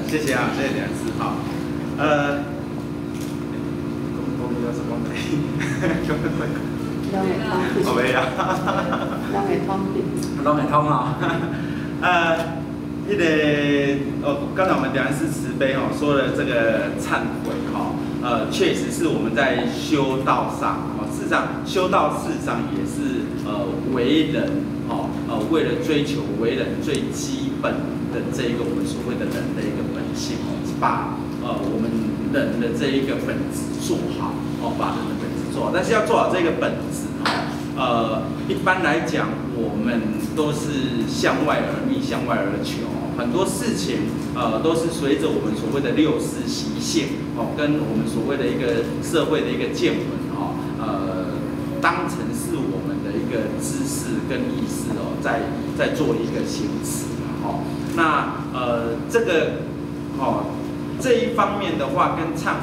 谢谢啊，谢谢梁师哈。公有什么没？我没有。拢会通的。拢会通啊。刚才我们梁师慈悲哦说了这个忏悔哈，确实是我们在修道上哦，事实上修道事实上也是为人哦为了追求为人最基本的这一个我们所谓的人的一个本性哦，把我们人的这一个本质做好哦，把人的本质做好，但是要做好这个本质哦，一般来讲我们都是向外而觅，向外而求。很多事情，都是随着我们所谓的六世习性，哦，跟我们所谓的一个社会的一个见闻，哦，当成是我们的一个知识跟意识，哦，在做一个行持，哦，那这个，哦，这一方面的话，跟忏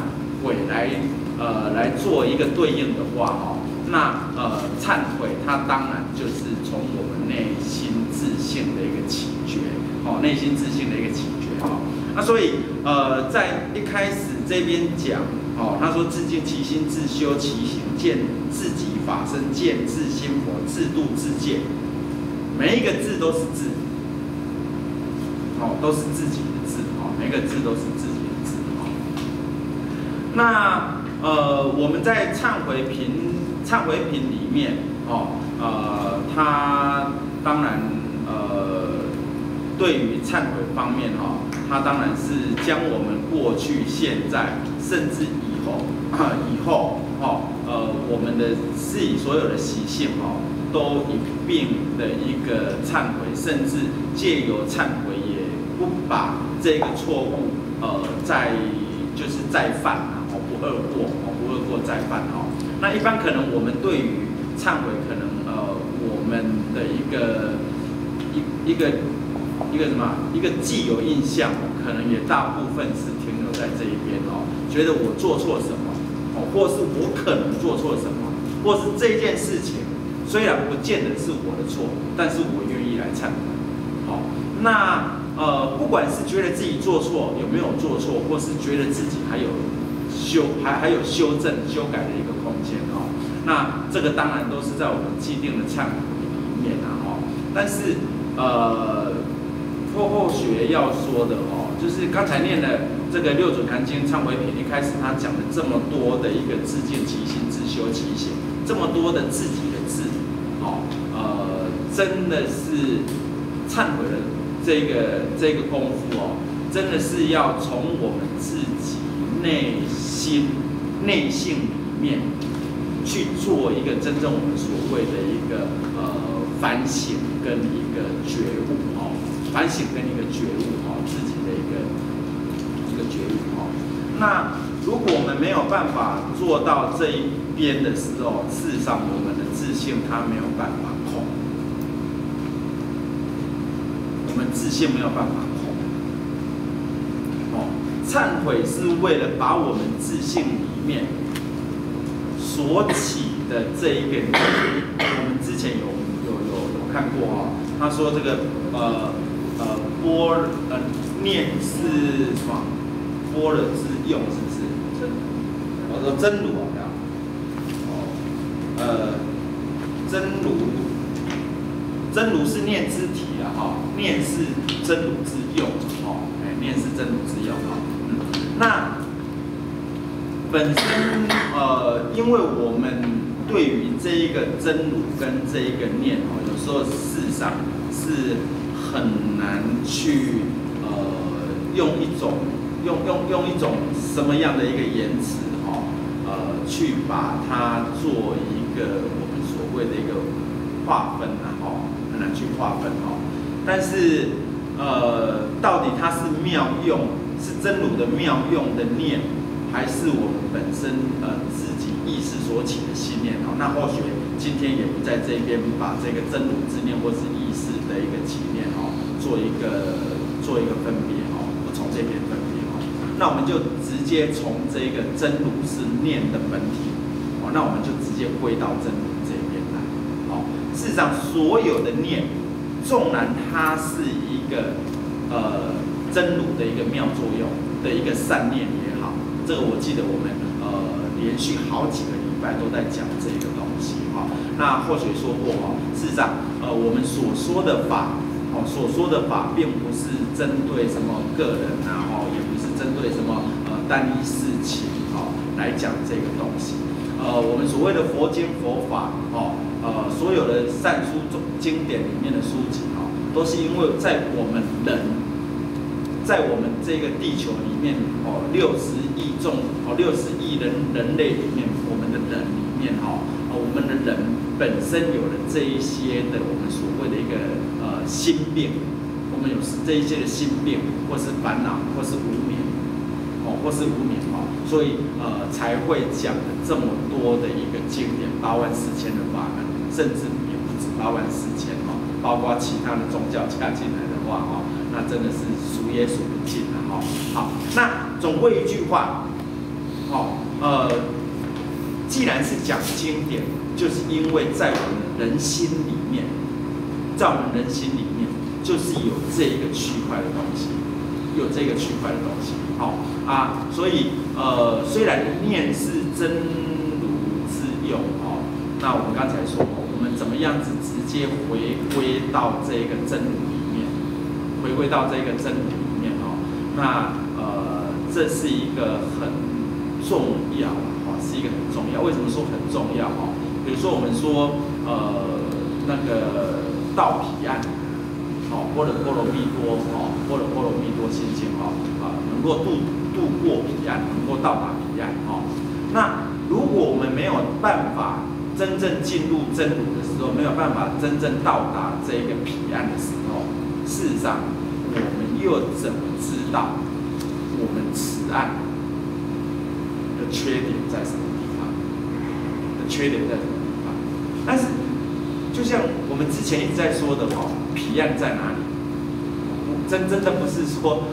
悔来做一个对应的话，哦，那忏悔它当然就是从我们内心自性的一个起觉。哦，内心自信的一个起觉哦，那所以在一开始这边讲哦，他说自净其心，自修其行，见自己法身，见自心佛，自度自戒。每一个字都是字，哦，都是自己的字哦，每个字都是自己的字哦。那我们在忏悔品里面哦，它当然对于忏悔方面哈，它当然是将我们过去、现在，甚至以后我们的自己所有的习性都一并的一个忏悔，甚至借由忏悔也不把这个错误再犯不贰过再犯那一般可能我们对于忏悔，可能我们的一个既有印象，可能也大部分是停留在这一边觉得我做错什么或是我可能做错什么，或是这件事情虽然不见得是我的错，但是我愿意来忏悔。那不管是觉得自己做错有没有做错，或是觉得自己还有修正修改的一个空间那这个当然都是在我们既定的忏悔里面但是后学要说的就是刚才念的这个六祖坛经忏悔品，一开始他讲了这么多的一个自净其心，自修其行，这么多的自己的字真的是忏悔的这个功夫真的是要从我们自己内性里面去做一个真正我们所谓的一个反省跟一个觉悟反省跟一个觉悟自己的一个觉悟那如果我们没有办法做到这一边的时候，事实上我们的自信它没有办法控，我们自信没有办法控忏悔是为了把我们自信里面所起的这一个我们之前有看过他说这个念是什么？般若之用是不是？我说真如真如是念之体念是真如之用念是真如之用那本身因为我们对于这一个真如跟这一个念有时候事实上是很难去用一种什么样的一个言辞去把它做一个我们所谓的一个划分很难去划分但是到底它是妙用，是真如的妙用的念，还是我们本身自己意识所起的心念那或许今天也不在这边把这个真如之念或是意识的一个起念做一个分别不从这边分别那我们就直接从这个真如是念的本体那我们就直接归到真如这边来事实上所有的念，纵然它是一个真真如的一个妙作用的一个善念也好，这个我记得我们连续好几个礼拜都在讲这个东西哈。那或许说过哈，事实上我们所说的法并不是针对什么个人啊，也不是针对什么单一事情来讲这个东西。我们所谓的佛经佛法所有的善书经典里面的书籍都是因为在我们这个地球里面60亿人类里面，我们的人里面我们的人本身有了这一些的我们所谓的一个心病，我们有这一些的心病，或是烦恼，或是无明，所以才会讲了这么多的一个经典，84000的法门，甚至也不止84000包括其他的宗教加进来的话那真的是数也数不尽了好，那总归一句话既然是讲经典，就是因为在我们人心里面，就是有这一个区块的东西，所以虽然念是真如之用那我们刚才说我们怎么样子直接回归到这个真如里面，那这是一个很重要为什么说很重要比如说我们说那个道彼岸般若波罗蜜多心经能够度过彼岸，能够到达彼岸那如果我们没有办法真正进入真如的时候，没有办法真正到达这个彼岸的时候，事实上我们又怎么知道我们此岸的缺点在什么地方？但是就像我们之前一直在说的彼岸在哪里？真的不是说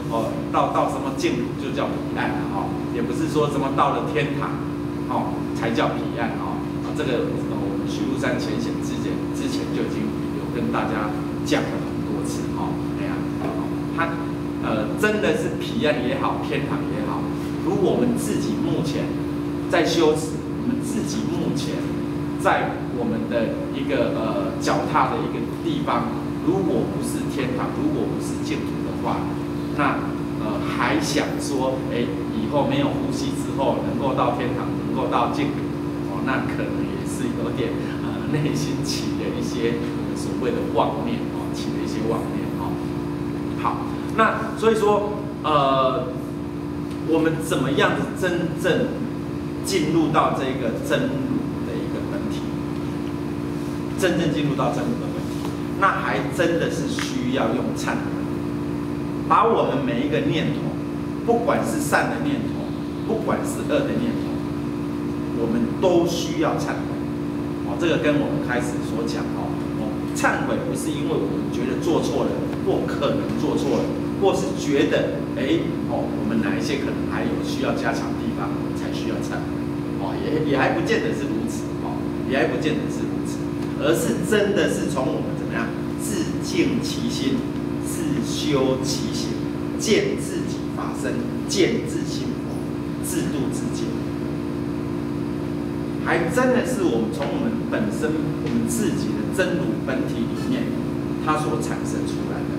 到什么净土就叫彼岸也不是说什么到了天堂才叫彼岸这个我们许入山浅显之前就已经有跟大家讲了很多次它真的是彼岸也好，天堂也好，如果我们自己目前在修持，我们自己目前在我们的一个脚踏的一个地方，如果不是天堂，如果不是净土的话，那还想说以后没有呼吸之后能够到天堂，能够到净土那可能也是有点内心起的一些所谓的妄念好，那所以说我们怎么样子真正进入到这个真如的一个本体？那还真的是需要用忏悔，把我们每一个念头，不管是善的念头，不管是恶的念头，我们都需要忏悔。这个跟我们开始所讲忏悔不是因为我们觉得做错了，或可能做错了，或是觉得我们哪一些可能还有需要加强的地方才需要忏悔也还不见得是如此而是真的是从我们怎么样自净其心，自修其行，见自己法身，见自心佛，自度自见，还真的是我们从我们本身我们自己的真如本体里面它所产生出来的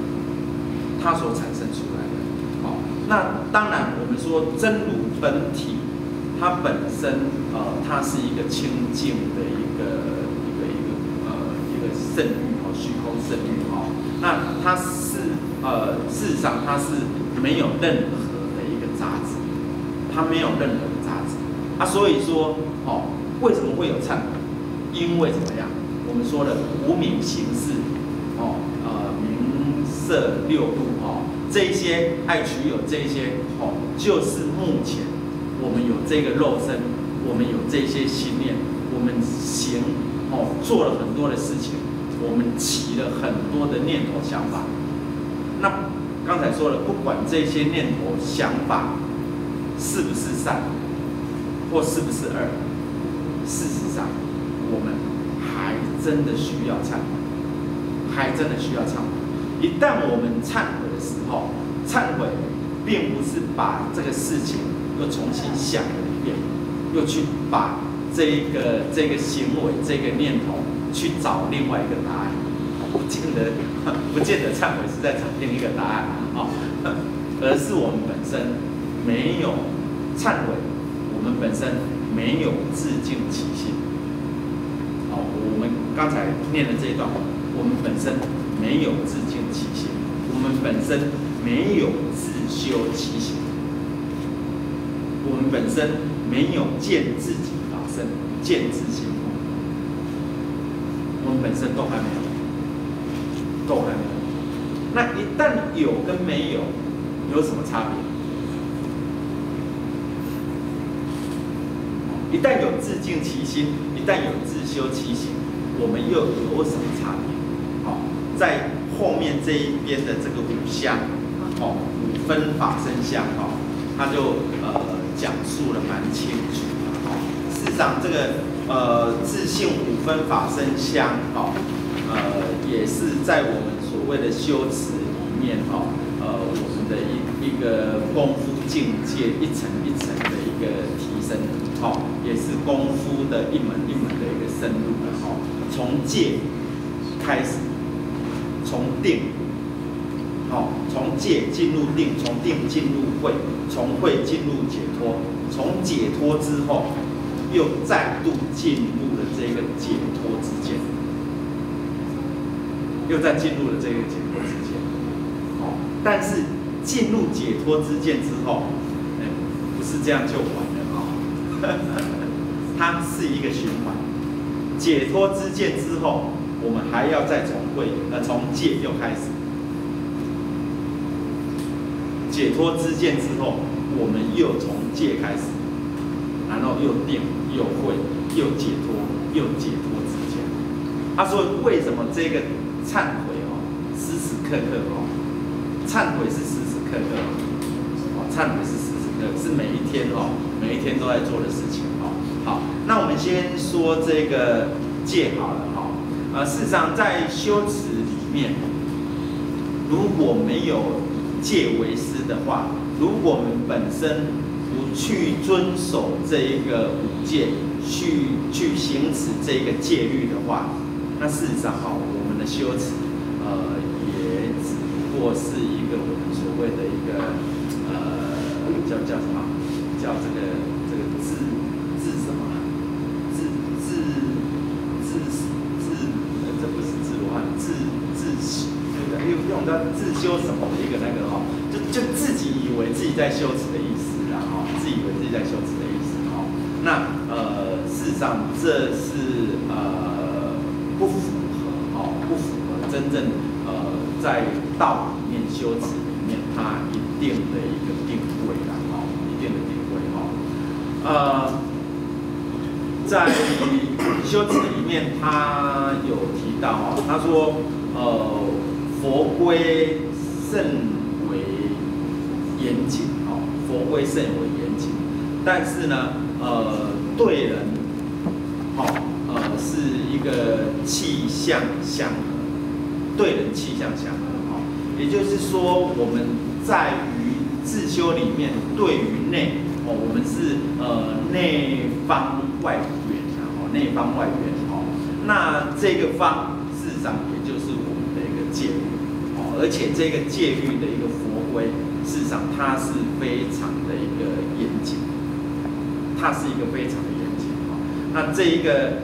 那当然我们说真如本体它本身它是一个清净的一个圣域虚空圣域那它是事实上它是没有任何的一个杂质，所以说为什么会有忏悔？因为怎么样？我们说的无明行识名色六路这一些爱取有这一些就是目前我们有这个肉身，我们有这些心念，我们做了很多的事情，我们起了很多的念头想法。那刚才说了，不管这些念头想法是不是善，或是不是恶，事实上我们还真的需要忏悔，一旦我们忏悔的时候，忏悔把这个事情又重新想了一遍，又去把这个行为、这个念头去找另外一个答案。不见得忏悔是在找另一个答案啊，而是我们本身没有忏悔，我们本身没有自净其心。好，我们刚才念的这一段，我们本身没有自净其心，我们本身没有自修其行，我们本身没有见自己法身，见自性，我们本身都还没有。那一旦有跟没有有什么差别？一旦有自净其心，一旦有自修其行，我们又有什么差别？好，在后面这一边的这个五相，五分法身相，他就讲述了蛮清楚的。事实上，这个自性五分法身相，也是在我们所谓的修持里面，我们的一个功夫境界一层一层的一个提升，也是功夫的一门一门的一个深入的，从戒开始，从定，从戒进入定，从定进入慧，从慧进入解脱，从解脱之后又再度进入了这个解脱之间。又再进入了这个解脱之间，但是进入解脱之间之后，不是这样就完了它是一个循环。解脱之间之后，我们还要再从戒又开始。解脱之间之后，我们又从戒开始，然后又定，又慧，又解脱，又解脱之间。他说为什么这个？忏悔时时刻刻忏悔是时时刻刻忏悔是时时刻刻，是每一天每一天都在做的事情好，那我们先说这个戒好了事实上在修持里面，如果没有戒为师的话，如果我们本身不去遵守这一个五戒，去行使这个戒律的话，那事实上我们的修持，也只不过是一个我们所谓的一个叫什么？叫这个自什么？这不是自我用到自修什么的一个那个就自己以为自己在修持的意思啦自以为自己在修持的意思那事实上这是不符合真正在道里面修持里面它一定的一个定位啦一定的定位在修持里面他有提到他说佛规甚为严谨佛规甚为严谨，但是呢对人是一个气相相合，对人气相相合也就是说我们在于自修里面对于内我们是内方外圆内方外圆那这个方事实上也就是我们的一个戒律而且这个戒律的一个佛规事实上它是非常的一个严谨，它是一个非常的严谨那这一个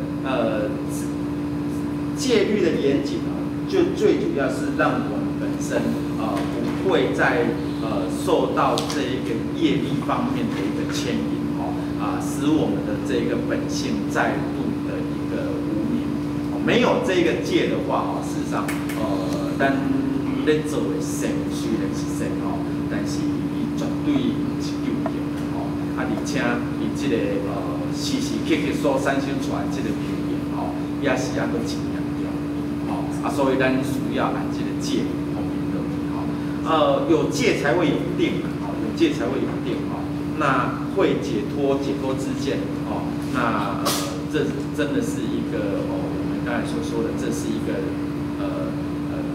戒律的严谨就最主要是让我们本身不会在受到这一个业力方面的一个牵引使我们的这个本性再度的一个污名没有这个戒的话事实上咱咧做的善虽然是善但是伊绝对不是有用的而且伊这个时时刻刻所产生出来这个表现也是还佫真严重所以咱需要按这个戒方面的有戒才会有定有戒才会有定那会解脱之见那这真的是一个我们刚才所说的，这是一个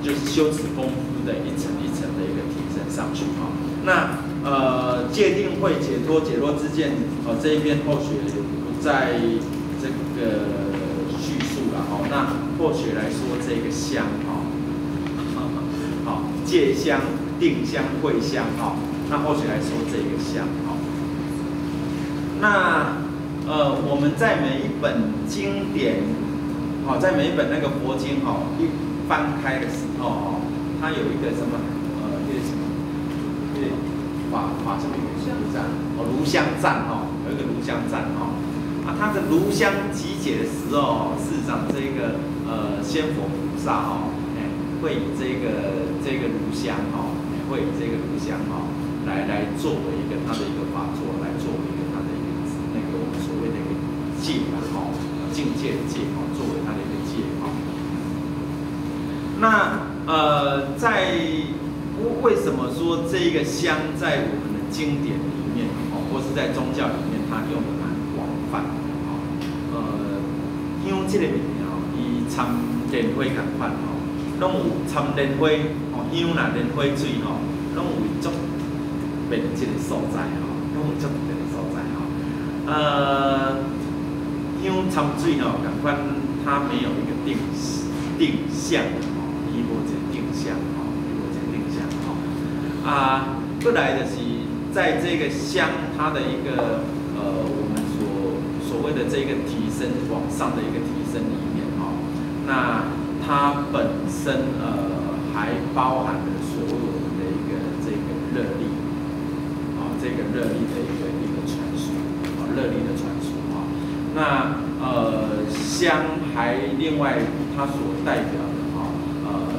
就是修持功夫的一层一层的一个提升上去那界定会解脱解脱之见这一边后学不在这个叙述了那后学来说这个相好界相、定相、会相那后学来说这个相那我们在每一本经典在每一本那个佛经一翻开的时候它有一个什么法什么炉香赞炉香赞有一个炉香赞它的炉香集结的时候事实上这个仙佛菩萨会以这个炉香会以这个炉香来作为一个它的一个法座，来作为一个它的一个那个我们所谓的一个戒境界的戒作为它的一个戒那在为什么说这个香在我们的经典里面或是在宗教里面它用的蛮广泛因为这个物件伊参莲花同款拢有参莲花香啦莲花水拢有足别这个所在拢有足别的所在香参水同款它没有一个定向伊无一个定向过来就是在这个香它的一个我们所谓的这个提升往上的一个提升里面那它本身还包含了所有的一个这个热力这个热力的一个传输热力的传输那香还另外它所代表的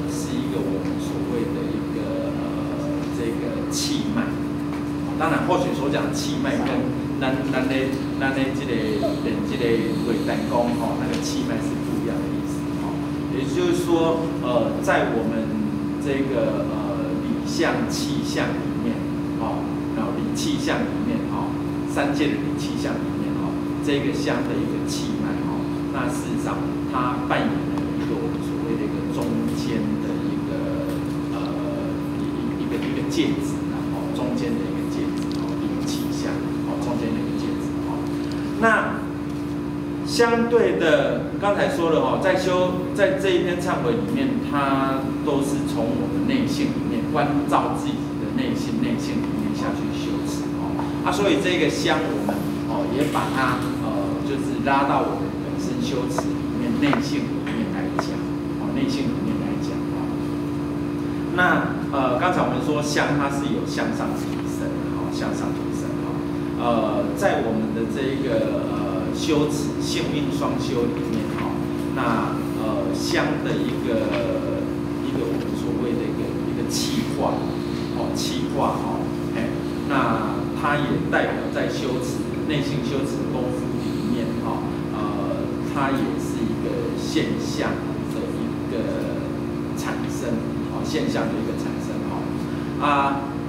是一个我们所谓的一个这个气脉当然或许所讲的气脉跟咱的这个练这个伟丹功那个气脉是不一样的意思也就是说在我们这个理相气相里面然后理气相里面三界的理气相里面这个相的一个气脉那事实上它扮演了一个我们所谓的一个中间的一个介质中间的一个介质理气相中间的一个介质那相对的刚才说了在这一篇忏悔里面它都是从我们内心里面关照自己的内心里面下去修持所以这个香我们也把它就是拉到我们本身修持里面内性里面来讲那刚才我们说香它是有向上提升在我们的这个修持性命双修里面那香的一个我们所谓的一个气化那它也代表在修持内心修持功夫里面它也是一个现象的一个产生现象的一个产生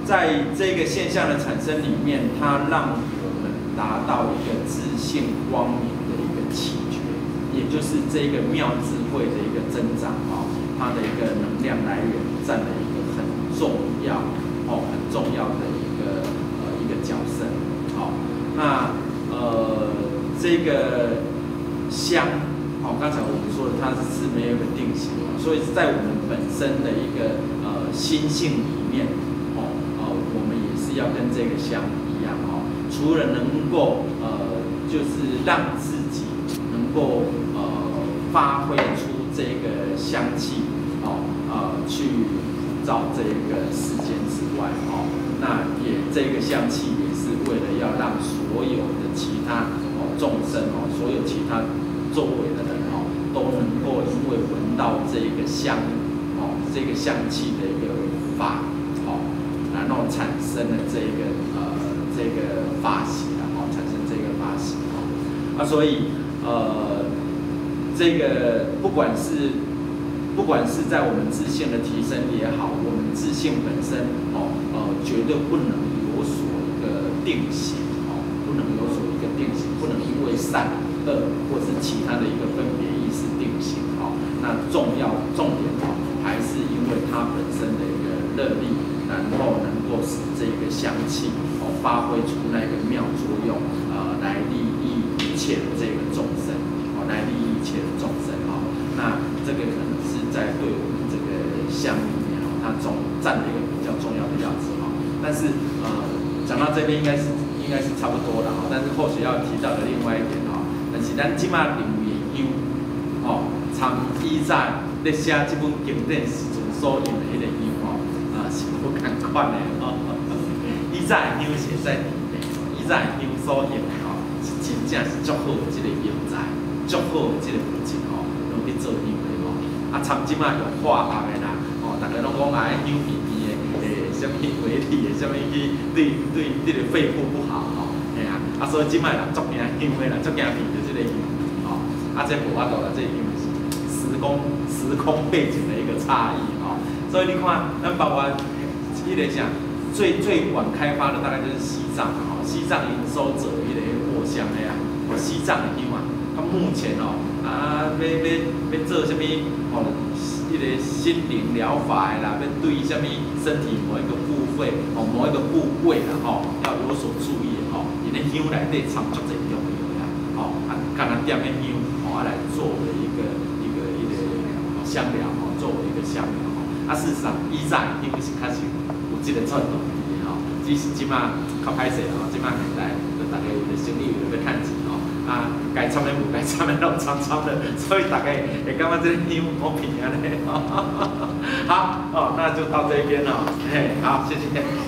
在这个现象的产生里面它让我们达到一个自性光明的一个起觉也就是这个妙智慧的一个增长它的一个能量来源占了一个很重要的一个角色那这个香刚才我们说的它是没有一个定型所以在我们本身的一个心性里面我们也是要跟这个香一样除了能够就是让自己能够发挥出这个香气去普照这个世间之外那也这个香气也是为了要让所有的其他众生所有其他周围的人都能够因为闻到这个香气的一个法然后产生了这个法喜产生这个法喜所以这个不管是在我们自性的提升也好，我们自性本身绝对不能有所一个定型不能有所一个定型，不能因为善恶或是其他的一个分别意识定型那重点还是因为它本身的一个热力，然后能够使这个香气发挥出那个妙作用，来利益一切的这个众生，来利益一切的众生，那这个可能是在对我们这个相里面，它占了一个比较重要的要旨，但是讲到这边应该是差不多了，但是或许要提到的另外一点，但是咱即马认为优，参依在咧写这本经典时阵所用的迄个优，是无共款的，依在优写在里面，依在优所用的，是真正是足好的一个用材，足好的一个物质，拢去做优的，参即马用化学的啦，大家拢讲香甜甜的，什么维体的，什么去对这个肺部不好，所以即摆人足惊香的啦，足惊闻到这个香，这无法度啦，这因为是时空背景的一个差异，所以你看，咱包括迄个啥，最晚开发的大概就是西藏，西藏营收者迄个藿香的啊，西藏的香啊，目前要做什么迄个心灵疗法的啦，要对什么身体某一个部位某一个部位啦，要有所注意的，因为香内底掺足侪用药啦，干那点的香，来作为一个香疗，作为一个香疗，事实上以前香是确实有这个传统的，只是即马较歹势即马现在就大家的生意有在看紧，该掺的无，该掺的拢掺的，所以大家会感觉这个香好便宜咧，好，那就到这边了，好，谢谢。